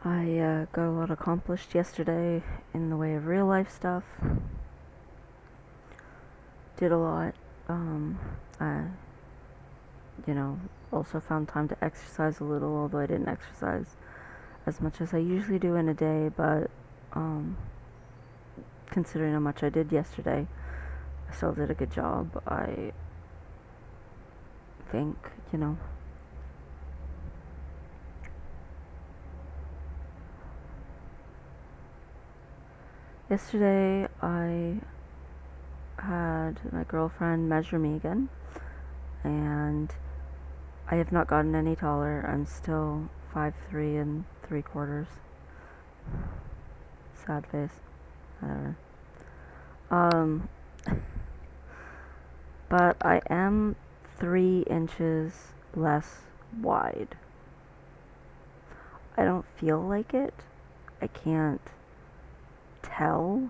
I got a lot accomplished yesterday in the way of real life stuff. Did a lot. Um, I, you know, also found time to exercise a little, although I didn't exercise as much as I usually do in a day. But um, considering how much I did yesterday, I still did a good job. I think, you know. Yesterday, I had my girlfriend measure me again, and I have not gotten any taller. I'm still 5'3 3/4. Sad face. Whatever. Um, but I am 3 inches less wide. I don't feel like it. I can't tell,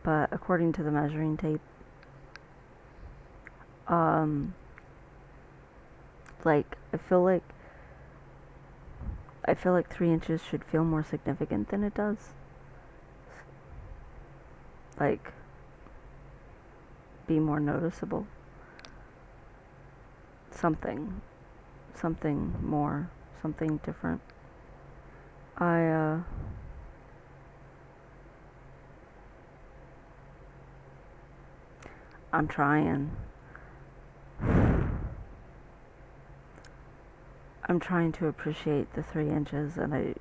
but according to the measuring tape, um, like I feel like 3 inches should feel more significant than it does. Like, be more noticeable. Something, something more, something different. I I'm trying. I'm trying to appreciate the 3 inches, and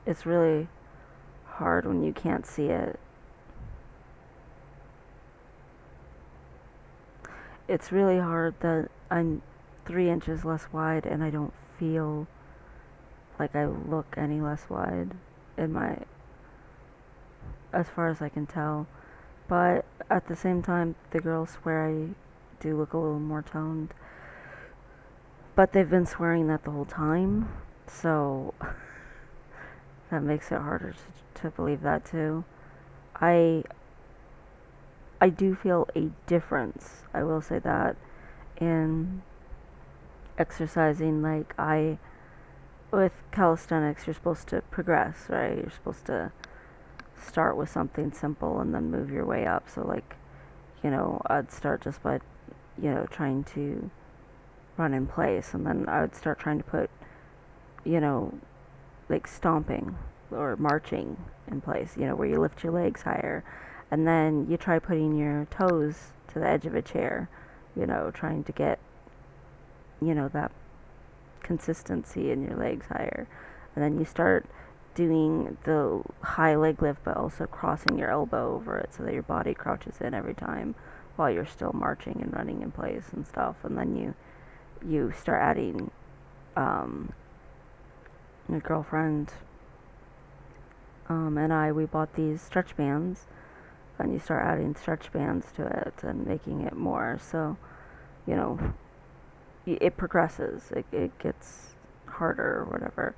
it's really hard when you can't see it. It's really hard that I'm 3 inches less wide and I don't feel like I look any less wide in my, as far as I can tell. But at the same time, the girls swear I do look a little more toned. But they've been swearing that the whole time, so that makes it harder to believe that too. I I do feel a difference. I will say that in exercising. Like, I with calisthenics, you're supposed to progress, right? You're supposed to start with something simple and then move your way up. So, like, I'd start just by, trying to run in place, and then I would start trying to put, you know, like stomping or marching in place, where you lift your legs higher. And then you try putting your toes to the edge of a chair, trying to get, that consistency in your legs higher. And then you start doing the high leg lift, but also crossing your elbow over it so that your body crouches in every time while you're still marching and running in place and stuff. And then you start adding, um, my girlfriend and we bought these stretch bands, and you start adding stretch bands to it and making it more. So, you know, it progresses. It gets harder or whatever.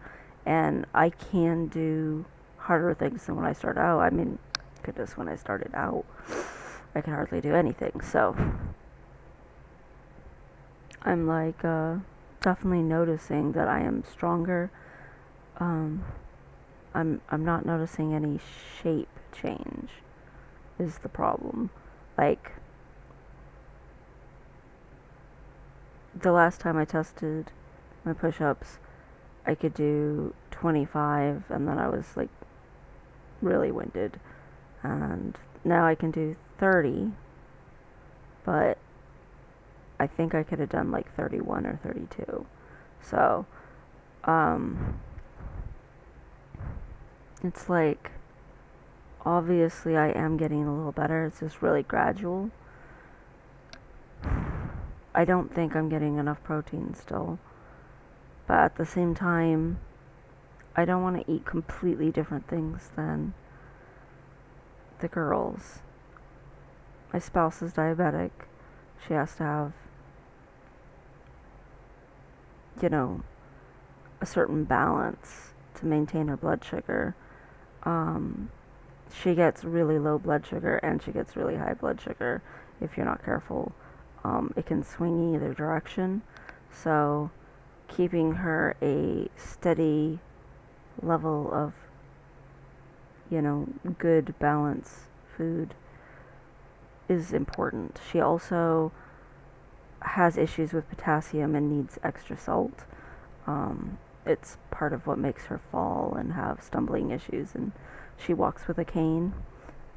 And I can do harder things than when I started out. I mean, goodness, when I started out, I could hardly do anything. So I'm like, definitely noticing that I am stronger. Um, I'm not noticing any shape change is the problem. Like, the last time I tested my push-ups, I could do 25, and then I was like really winded. And now I can do 30, but I think I could have done like 31 or 32. So, um, it's like, obviously I am getting a little better. It's just really gradual. I don't think I'm getting enough protein still, but at the same time, I don't want to eat completely different things than the girls. My spouse is diabetic. She has to have, you know, a certain balance to maintain her blood sugar. Um, she gets really low blood sugar and she gets really high blood sugar if you're not careful. It can swing either direction. So keeping her a steady level of, good balance food is important. She also has issues with potassium and needs extra salt. It's part of what makes her fall and have stumbling issues, and she walks with a cane,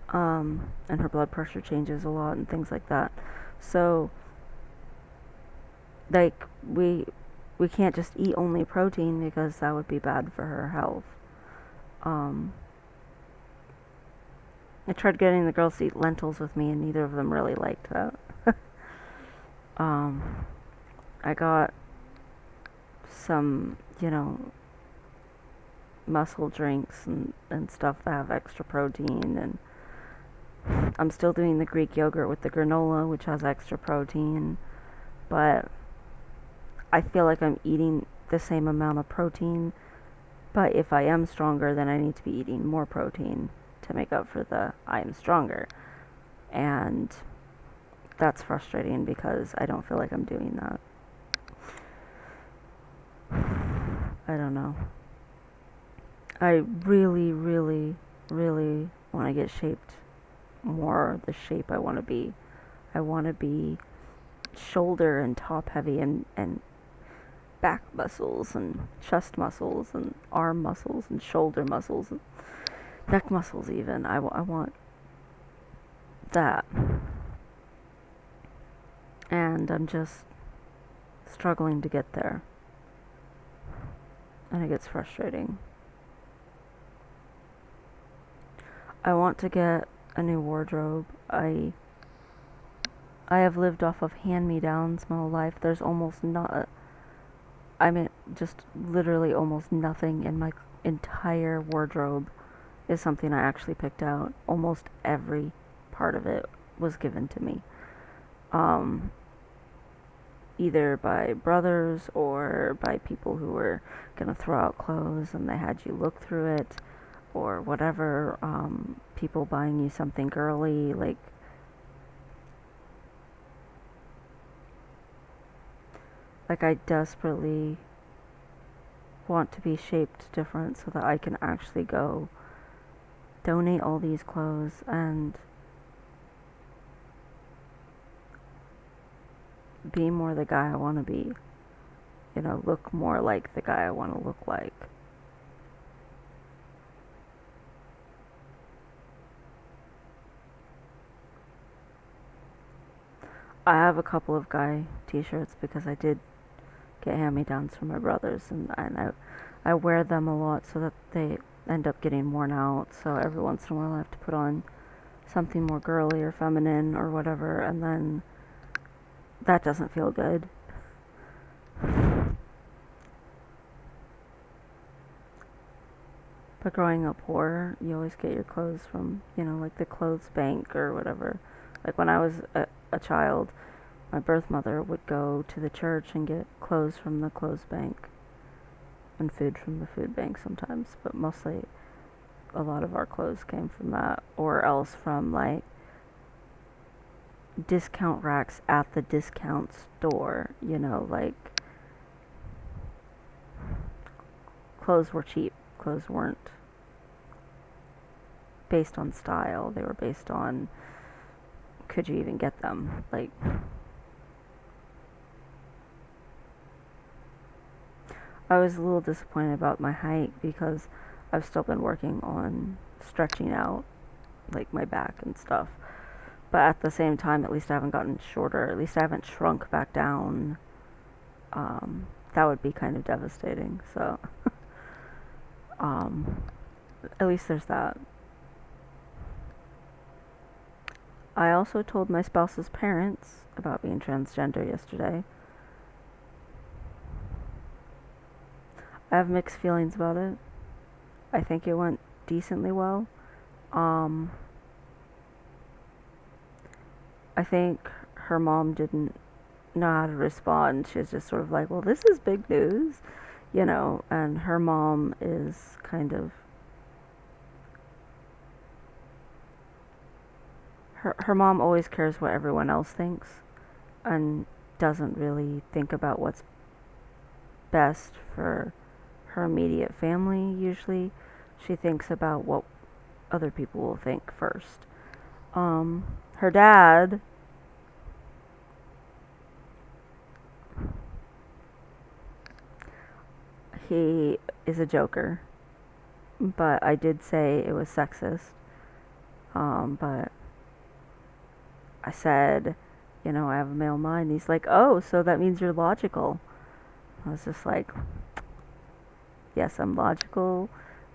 and her blood pressure changes a lot and things like that. So, like, we can't just eat only protein because that would be bad for her health. Um, I tried getting the girls to eat lentils with me, and neither of them really liked that. um, I got some, muscle drinks and stuff that have extra protein, and I'm still doing the Greek yogurt with the granola, which has extra protein, but I feel like I'm eating the same amount of protein, but if I am stronger, then I need to be eating more protein to make up for the I am stronger. And that's frustrating because I don't feel like I'm doing that. I don't know. I really, really, really want to get shaped more the shape I want to be. I want to be shoulder and top heavy, and back muscles and chest muscles and arm muscles and shoulder muscles and neck muscles even. I want that. And I'm just struggling to get there. And it gets frustrating. I want to get a new wardrobe. I have lived off of hand-me-downs my whole life. There's almost not, I mean, just literally almost nothing in my entire wardrobe is something I actually picked out. Almost every part of it was given to me. Um, Either by brothers or by people who were gonna throw out clothes and they had you look through it, or whatever. People buying you something girly, like I desperately want to be shaped different so that I can actually go donate all these clothes and be more the guy I want to be. Look more like the guy I want to look like. I have a couple of guy t-shirts because I did get hand-me-downs from my brothers, and I wear them a lot so that they end up getting worn out. So every once in a while I have to put on something more girly or feminine or whatever, and then that doesn't feel good. But growing up poor, you always get your clothes from, like the clothes bank or whatever. Like when I was a child, my birth mother would go to the church and get clothes from the clothes bank and food from the food bank sometimes, but mostly a lot of our clothes came from that, or else from like discount racks at the discount store. Like clothes were cheap. Clothes weren't based on style, they were based on could you even get them. Like, I was a little disappointed about my height because I've still been working on stretching out like my back and stuff. But at the same time, at least I haven't gotten shorter. At least I haven't shrunk back down. That would be kind of devastating. So, um, at least there's that. I also told my spouse's parents about being transgender yesterday. I have mixed feelings about it. I think it went decently well. Um, I think her mom didn't know how to respond. She was just sort of like, well, this is big news, and her mom is kind of, her mom always cares what everyone else thinks and doesn't really think about what's best for her immediate family, usually. She thinks about what other people will think first. Her dad, he is a joker, but I did say it was sexist. But I said, I have a male mind. He's like, oh, so that means you're logical. I was just like, yes, I'm logical,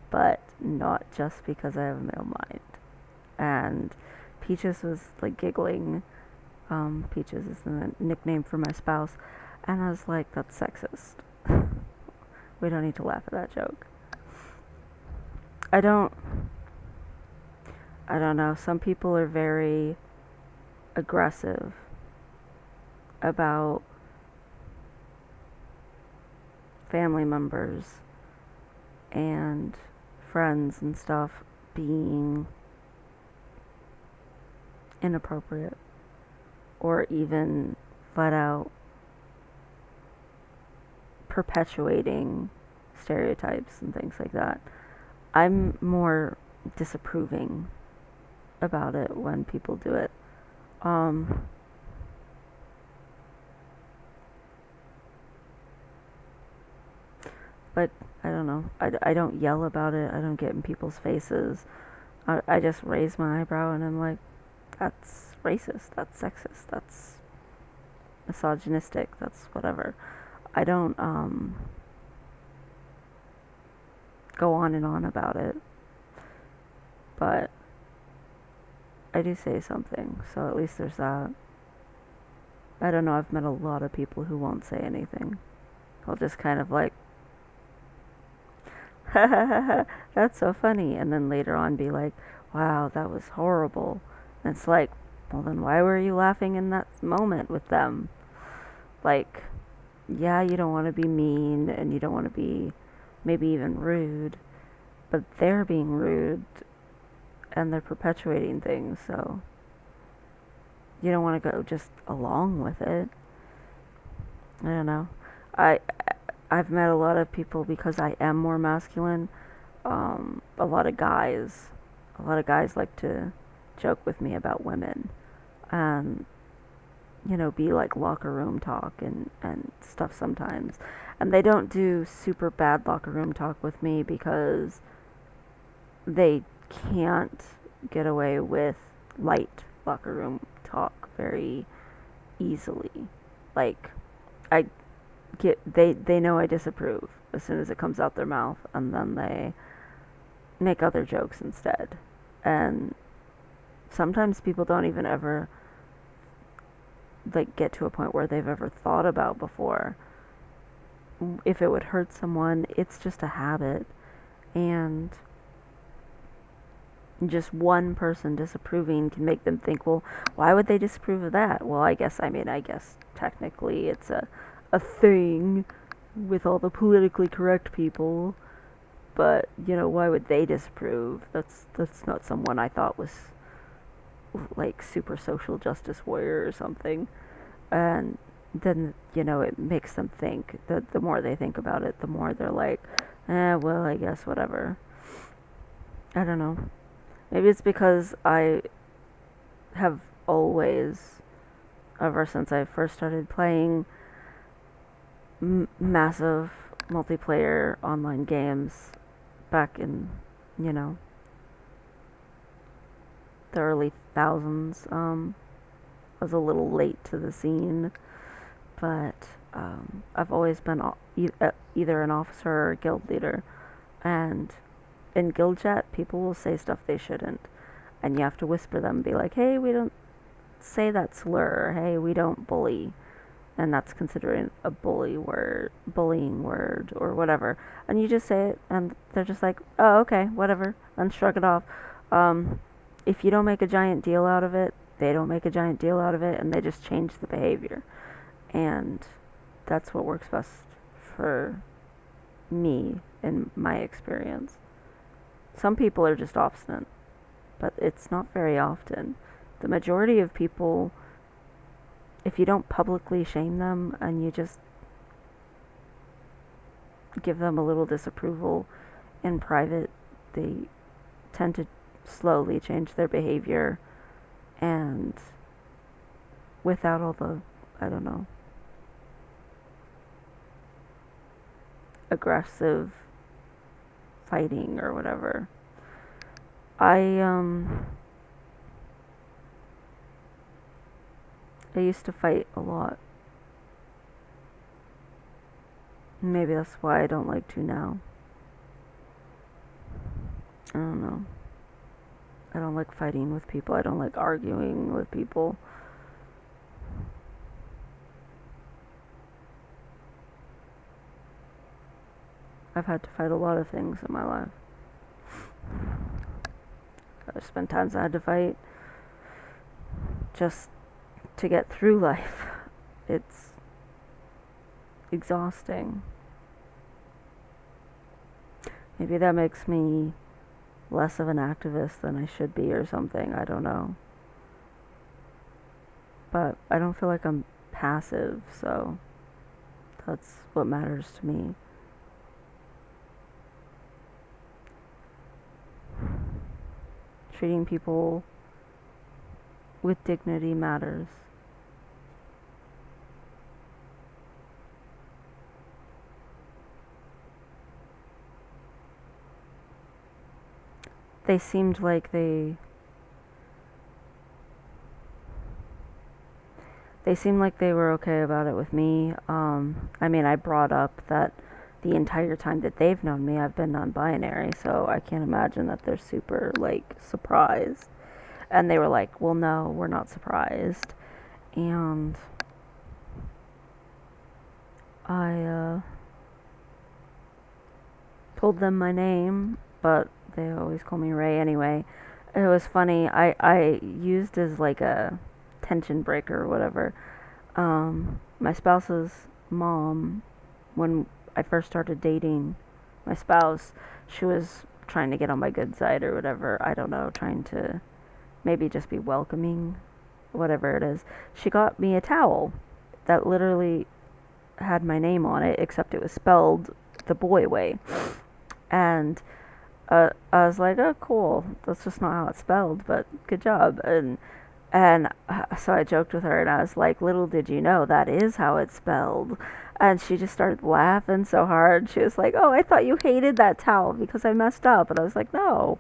but not just because I have a male mind. And Peaches was like giggling. Peaches is the nickname for my spouse. And I was like, that's sexist. We don't need to laugh at that joke. I don't, I don't know. Some people are very aggressive about family members and friends and stuff being inappropriate or even flat out perpetuating stereotypes and things like that. I'm more disapproving about it when people do it. Um, but I don't know. I don't yell about it. I don't get in people's faces. I just raise my eyebrow and I'm like, that's racist. That's sexist. That's misogynistic. That's whatever. I don't go on and on about it, but I do say something. So at least there's that. I don't know. I've met a lot of people who won't say anything. They'll just kind of like, ha ha ha ha, that's so funny. And then later on be like, wow, that was horrible. And it's like, well, then why were you laughing in that moment with them? Like, yeah, you don't want to be mean and you don't want to be maybe even rude, but they're being rude and they're perpetuating things, so you don't want to go just along with it. I don't know. I I've met a lot of people because I am more masculine. A lot of guys, like to joke with me about women, and be like locker room talk and stuff sometimes. And they don't do super bad locker room talk with me because they can't get away with light locker room talk very easily. Like I they know I disapprove as soon as it comes out their mouth, and then they make other jokes instead. And sometimes people don't even ever like get to a point where they've ever thought about before if it would hurt someone. It's just a habit, and just one person disapproving can make them think, well, why would they disapprove of that? Well, I guess technically it's a thing with all the politically correct people, but why would they disapprove? That's not someone I thought was like super social justice warrior or something. And then it makes them think. The more they think about it, the more they're like, well, I guess whatever. I don't know. Maybe it's because I have always, ever since I first started playing massive multiplayer online games back in, you know, the early thousands. I was a little late to the scene, but I've always been either an officer or a guild leader. And in guild chat, people will say stuff they shouldn't. And you have to whisper them and be like, hey, we don't say that slur. Hey, we don't bully. And that's considered a bullying word, or whatever. And you just say it, and they're just like, oh, okay, whatever, and shrug it off. Um, if you don't make a giant deal out of it, they don't make a giant deal out of it, and they just change the behavior. And that's what works best for me in my experience. Some people are just obstinate, but it's not very often. The majority of people, if you don't publicly shame them and you just give them a little disapproval in private, they tend to slowly change their behavior, and without all the, I don't know, aggressive fighting or whatever. I I used to fight a lot. Maybe that's why I don't like to now. I don't know. I don't like fighting with people. I don't like arguing with people. I've had to fight a lot of things in my life. There's been times I had to fight just to get through life. It's exhausting. Maybe that makes me less of an activist than I should be or something. I don't know. But I don't feel like I'm passive, so that's what matters to me. Treating people with dignity matters. They seemed like they seemed like they were okay about it with me. I mean, I brought up that the entire time that they've known me, I've been non-binary, so I can't imagine that they're super like surprised. And they were like, "Well, no, we're not surprised." And I told them my name, but they always call me Ray anyway. It was funny. I used as like a tension breaker or whatever. My spouse's mom, when I first started dating my spouse, she was trying to get on my good side or whatever. I don't know, trying to maybe just be welcoming, whatever it is. She got me a towel that literally had my name on it, except it was spelled the boy way. And I was like, oh, cool. That's just not how it's spelled, but good job. And so I joked with her and I was like, little did you know that is how it's spelled. And she just started laughing so hard. She was like, oh, I thought you hated that towel because I messed up. And I was like, no.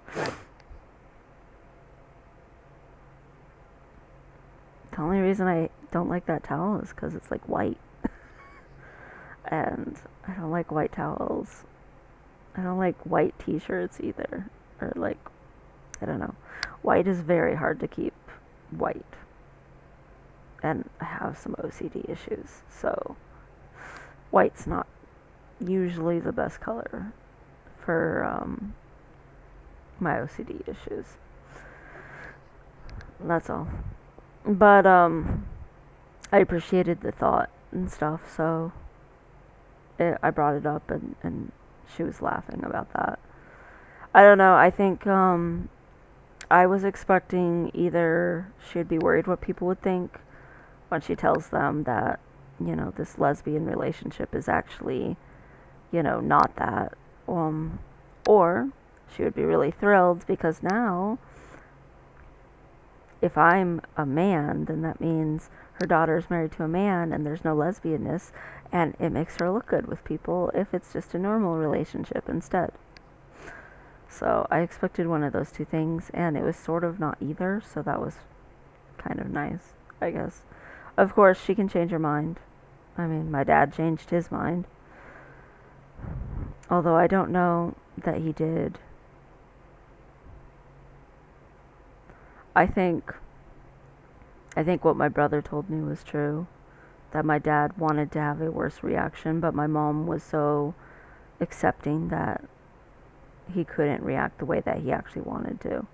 The only reason I don't like that towel is because it's like white. And I don't like white towels. I don't like white t shirts either. Or like, I don't know. White is very hard to keep white. And I have some OCD issues. So white's not usually the best color for my OCD issues. That's all. But I appreciated the thought and stuff, so I brought it up, and she was laughing about that. I don't know. I think I was expecting either she'd be worried what people would think when she tells them that, this lesbian relationship is actually, not that. Um, or she would be really thrilled because now, if I'm a man, then that means her daughter's married to a man and there's no lesbianness, and it makes her look good with people if it's just a normal relationship instead. So I expected one of those two things, and it was sort of not either, so that was kind of nice, I guess. Of course, she can change her mind. I mean, my dad changed his mind, although I don't know that he did. I think I think what my brother told me was true, that my dad wanted to have a worse reaction, but my mom was so accepting that he couldn't react the way that he actually wanted to.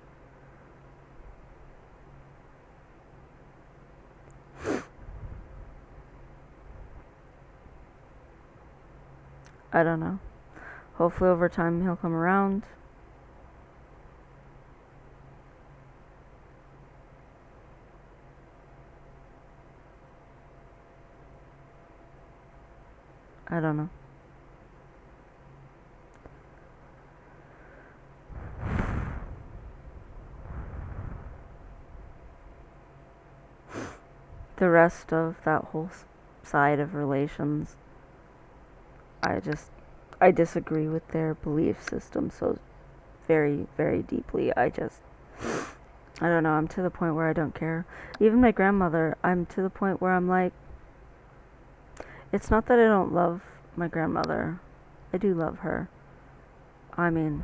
I don't know. Hopefully over time he'll come around. I don't know. The rest of that whole side of relations, I just, I disagree with their belief system so very, very deeply. I don't know, I'm to the point where I don't care. Even my grandmother, I'm to the point where I'm like, it's not that I don't love my grandmother. I do love her. I mean,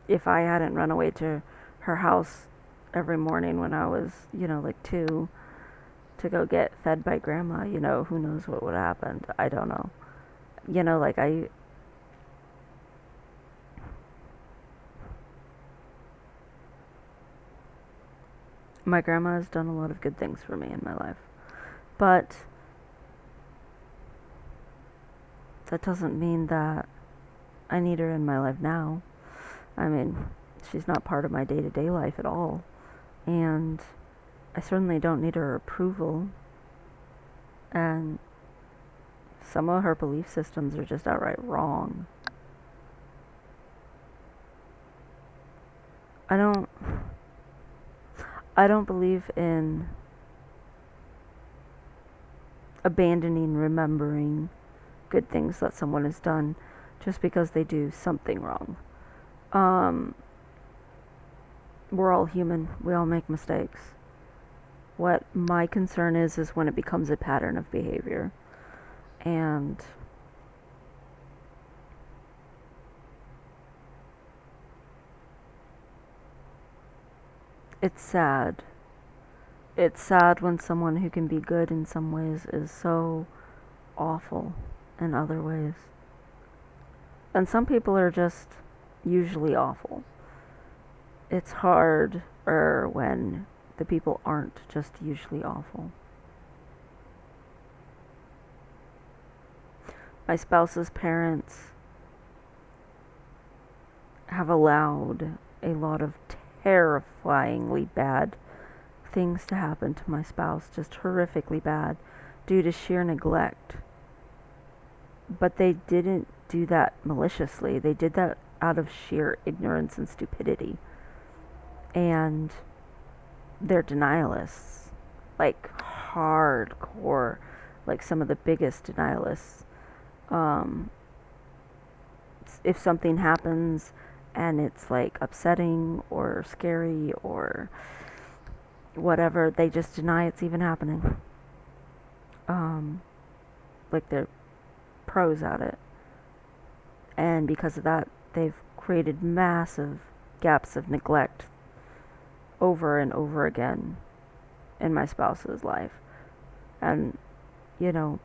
if I hadn't run away to her house every morning when I was, like 2 to go get fed by grandma, who knows what would have happened. I don't know. Like my grandma has done a lot of good things for me in my life. But that doesn't mean that I need her in my life now. I mean, she's not part of my day to day life at all. And I certainly don't need her approval. And some of her belief systems are just outright wrong. I don't I don't believe in abandoning remembering good things that someone has done just because they do something wrong. Um, we're all human. We all make mistakes. What my concern is when it becomes a pattern of behavior. And it's sad. It's sad when someone who can be good in some ways is so awful in other ways. And some people are just usually awful. It's harder when the people aren't just usually awful. My spouse's parents have allowed a lot of terrifyingly bad things to happen to my spouse, just horrifically bad, due to sheer neglect. But they didn't do that maliciously. They did that out of sheer ignorance and stupidity. And they're denialists. Like hardcore. Like some of the biggest denialists. Um, if something happens and it's like upsetting or scary or whatever, they just deny it's even happening. Um, like they're pros at it. And because of that, they've created massive gaps of neglect over and over again in my spouse's life. And, you know,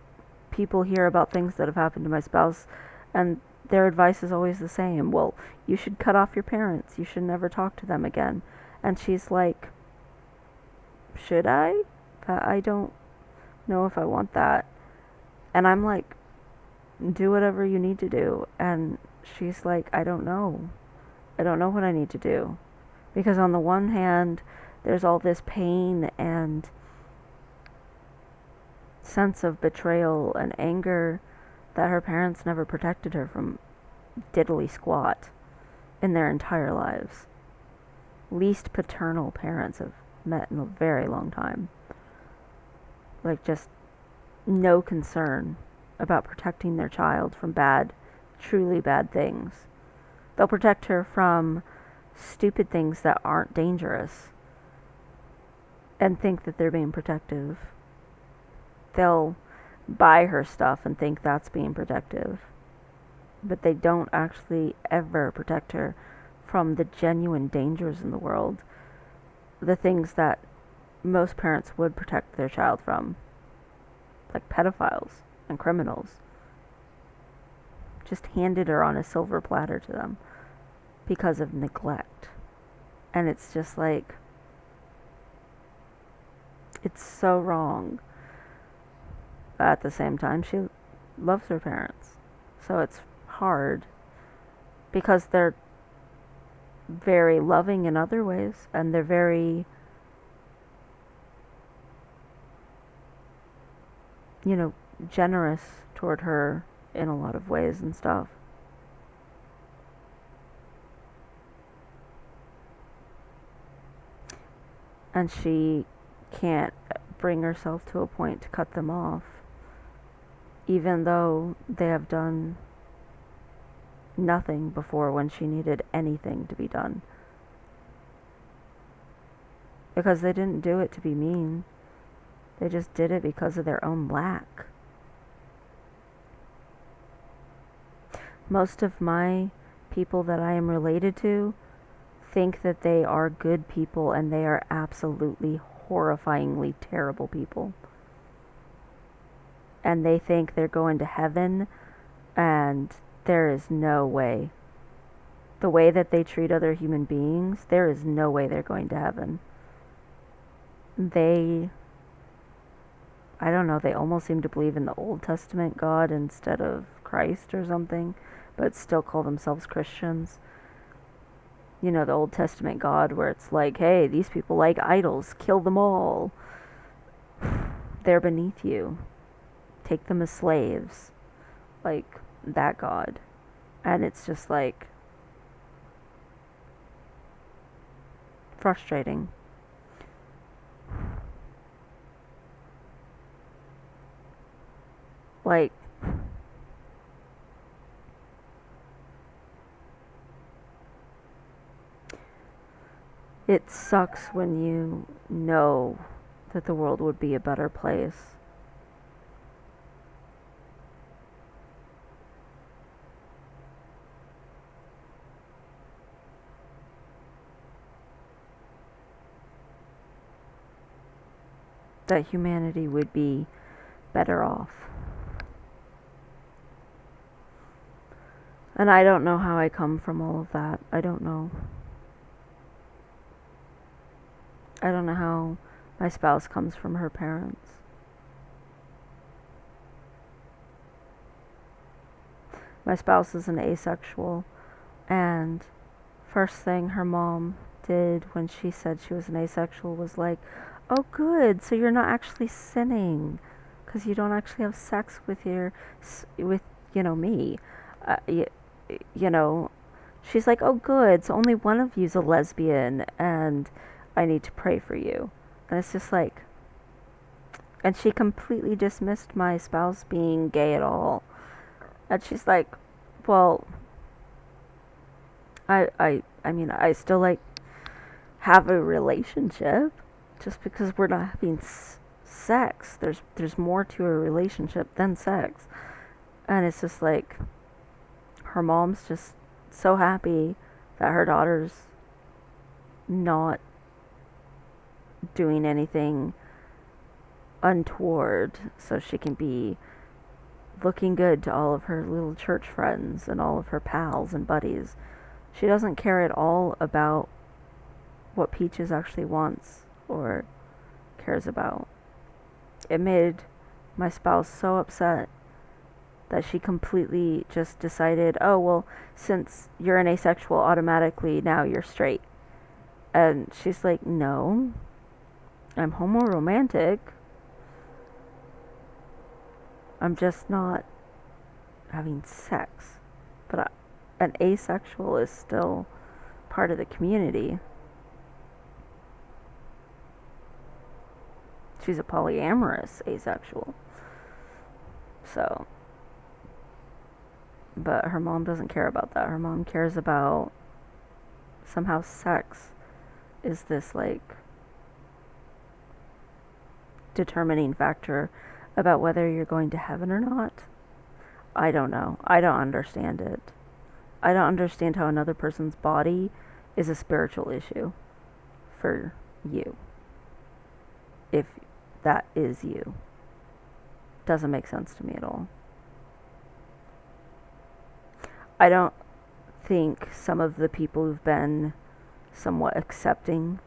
people hear about things that have happened to my spouse, and their advice is always the same. Well, you should cut off your parents. You should never talk to them again. And she's like, should I? I don't know if I want that. And I'm like, do whatever you need to do. And she's like, I don't know. I don't know what I need to do. Because on the one hand, there's all this pain and sense of betrayal and anger that her parents never protected her from diddly squat in their entire lives. Least paternal parents have met in a very long time. Like, just no concern about protecting their child from bad, truly bad things. They'll protect her from stupid things that aren't dangerous and think that they're being protective. They'll buy her stuff and think that's being protective. But they don't actually ever protect her from the genuine dangers in the world. The things that most parents would protect their child from, like pedophiles and criminals. Just handed her on a silver platter to them because of neglect. And it's just like, it's so wrong. But at the same time, she loves her parents. So it's hard because they're very loving in other ways and they're very, generous toward her in a lot of ways and stuff. And she can't bring herself to a point to cut them off, even though they have done nothing before when she needed anything to be done. Because they didn't do it to be mean. They just did it because of their own lack. Most of my people that I am related to think that they are good people, and they are absolutely horrifyingly terrible people. And they think they're going to heaven, and there is no way. The way that they treat other human beings, there is no way they're going to heaven. I don't know, they almost seem to believe in the Old Testament God instead of Christ or something, but still call themselves Christians. You know, the Old Testament God where it's like, hey, these people like idols, kill them all. They're beneath you. Take them as slaves. Like, that God. And it's just like frustrating. Like, it sucks when you know that the world would be a better place. That humanity would be better off. And I don't know how I come from all of that. I don't know. I don't know how my spouse comes from her parents. My spouse is an asexual, and first thing her mom did when she said she was an asexual was like, oh good, so you're not actually sinning because you don't actually have sex with me. Uh, you, you know, she's like, oh good, so only one of you's a lesbian, and I need to pray for you. And it's just like, and she completely dismissed my spouse being gay at all. And she's like, well, I mean, I still like have a relationship. Just because we're not having sex, there's more to a relationship than sex. And it's just like, her mom's just so happy that her daughter's not doing anything untoward, so she can be looking good to all of her little church friends and all of her pals and buddies. She doesn't care at all about what Peaches actually wants or cares about. It made my spouse so upset that she completely just decided, oh, well, since you're an asexual, automatically now you're straight. And she's like, no, I'm homoromantic. I'm just not having sex. But an asexual is still part of the community. She's a polyamorous asexual. So, but her mom doesn't care about that. Her mom cares about somehow sex is this like determining factor about whether you're going to heaven or not. I don't know. I don't understand it. I don't understand how another person's body is a spiritual issue for you. If that is you. Doesn't make sense to me at all. I don't think some of the people who've been somewhat accepting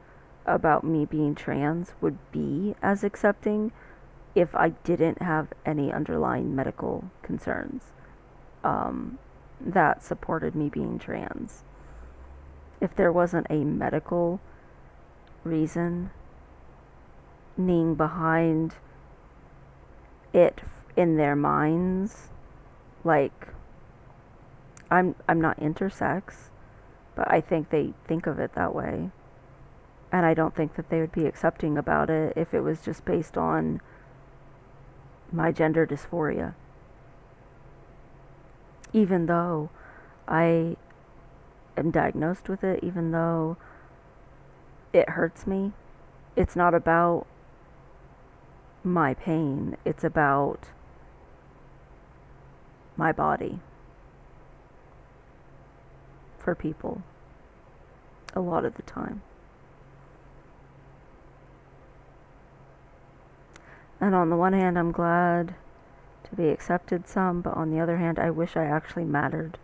about me being trans would be as accepting if I didn't have any underlying medical concerns that supported me being trans. If there wasn't a medical reasoning behind it in their minds, like, I'm not intersex, but I think they think of it that way. And I don't think that they would be accepting about it if it was just based on my gender dysphoria. Even though I am diagnosed with it, even though it hurts me, it's not about my pain, it's about my body for people a lot of the time. And on the one hand, I'm glad to be accepted some, but on the other hand, I wish I actually mattered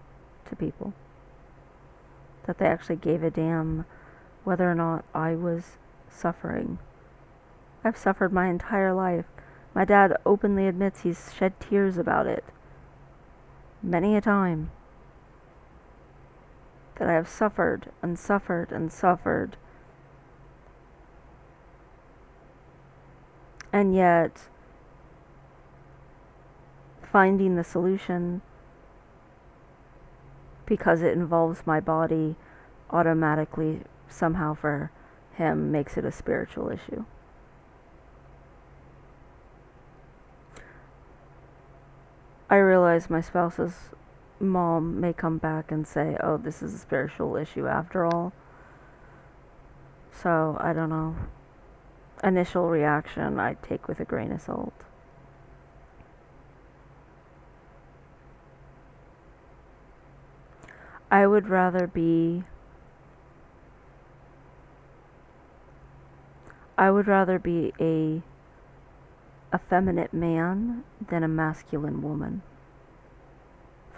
to people. That they actually gave a damn whether or not I was suffering. I've suffered my entire life. My dad openly admits he's shed tears about it. Many a time. That I have suffered and suffered and suffered. And yet, finding the solution, because it involves my body, automatically, somehow for him, makes it a spiritual issue. I realize my spouse's mom may come back and say, oh, this is a spiritual issue after all. So, I don't know. Initial reaction I take with a grain of salt. I would rather be a effeminate man than a masculine woman.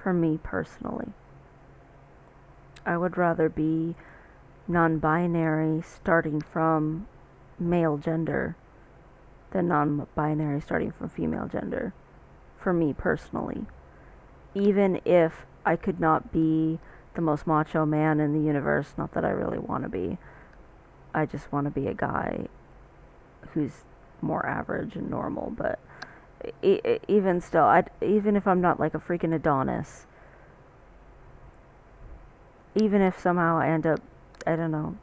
For me personally. I would rather be non-binary starting from male gender than non-binary starting from female gender. For me personally. Even if I could not be the most macho man in the universe, not that I really want to be. I just want to be a guy who's more average and normal, but even still, even if I'm not like a freaking Adonis, even if somehow I end up, I don't know,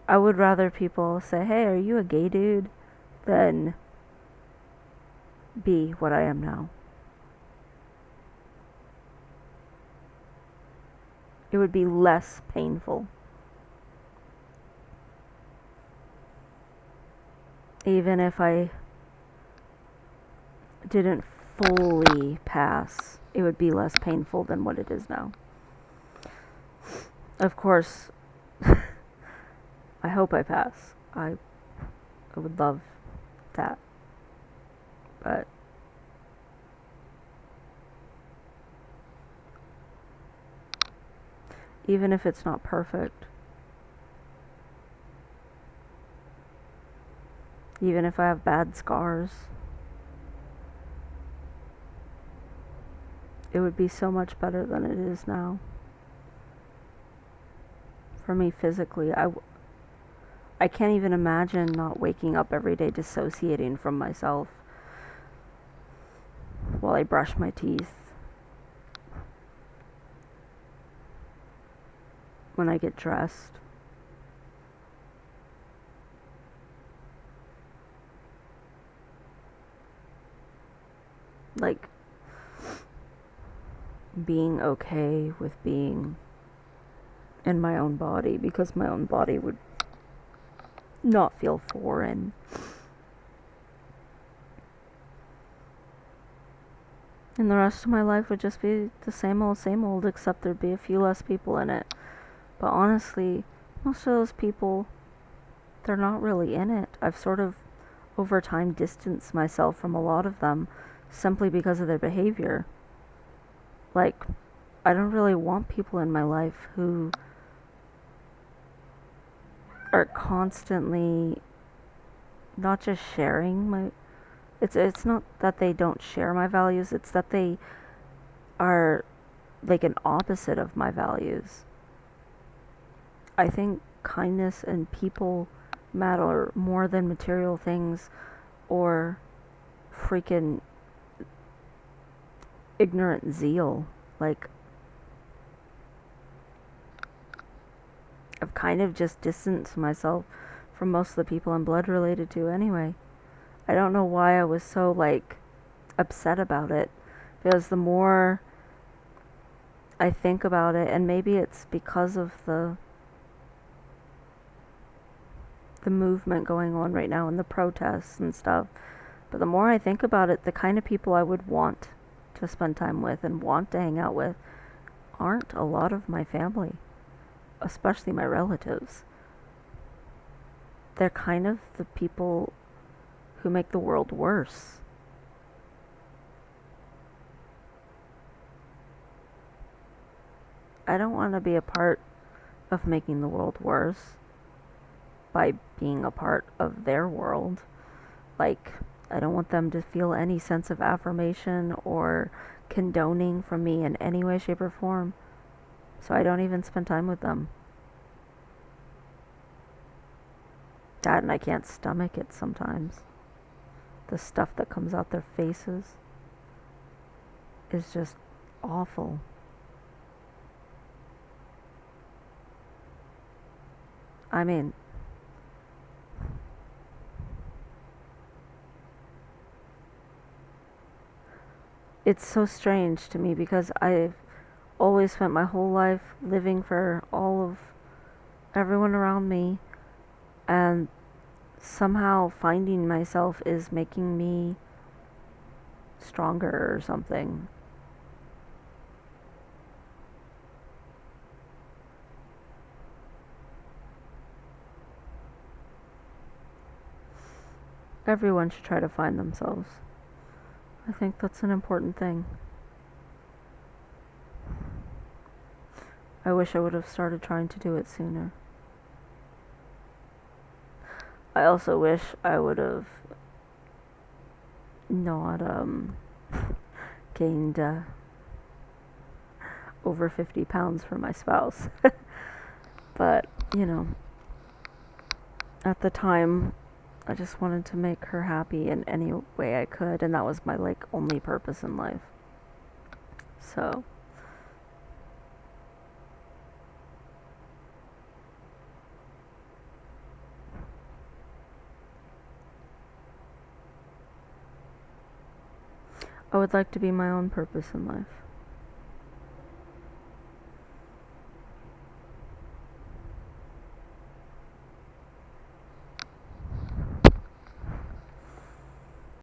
I would rather people say, hey, are you a gay dude, than be what I am now. It would be less painful. Even if I didn't fully pass, it would be less painful than what it is now. Of course, I hope I pass. I would love that. But even if it's not perfect, even if I have bad scars, it would be so much better than it is now. For me physically, I can't even imagine not waking up every day dissociating from myself while I brush my teeth, when I get dressed. Like, being okay with being in my own body, because my own body would not feel foreign. And the rest of my life would just be the same old, except there'd be a few less people in it. But honestly, most of those people, they're not really in it. I've sort of, over time, distanced myself from a lot of them simply because of their behavior. Like, I don't really want people in my life who are constantly not just sharing my, it's not that they don't share my values, it's that they are like an opposite of my values. I think kindness and people matter more than material things or freaking ignorant zeal. Like, I've kind of just distanced myself from most of the people I'm blood related to anyway. I don't know why I was so like upset about it, because the more I think about it, and maybe it's because of the movement going on right now and the protests and stuff, but the more I think about it, the kind of people I would want to spend time with and want to hang out with aren't a lot of my family, especially my relatives. They're kind of the people who make the world worse. I don't want to be a part of making the world worse by being a part of their world. Like, I don't want them to feel any sense of affirmation or condoning from me in any way, shape, or form. So I don't even spend time with them. That, and I can't stomach it sometimes. The stuff that comes out their faces is just awful. I mean, it's so strange to me because I've always spent my whole life living for all of everyone around me, and somehow finding myself is making me stronger or something. Everyone should try to find themselves. I think that's an important thing. I wish I would have started trying to do it sooner. I also wish I would have not gained over 50 pounds for my spouse. But, you know, at the time, I just wanted to make her happy in any way I could, and that was my like only purpose in life. So, I would like to be my own purpose in life.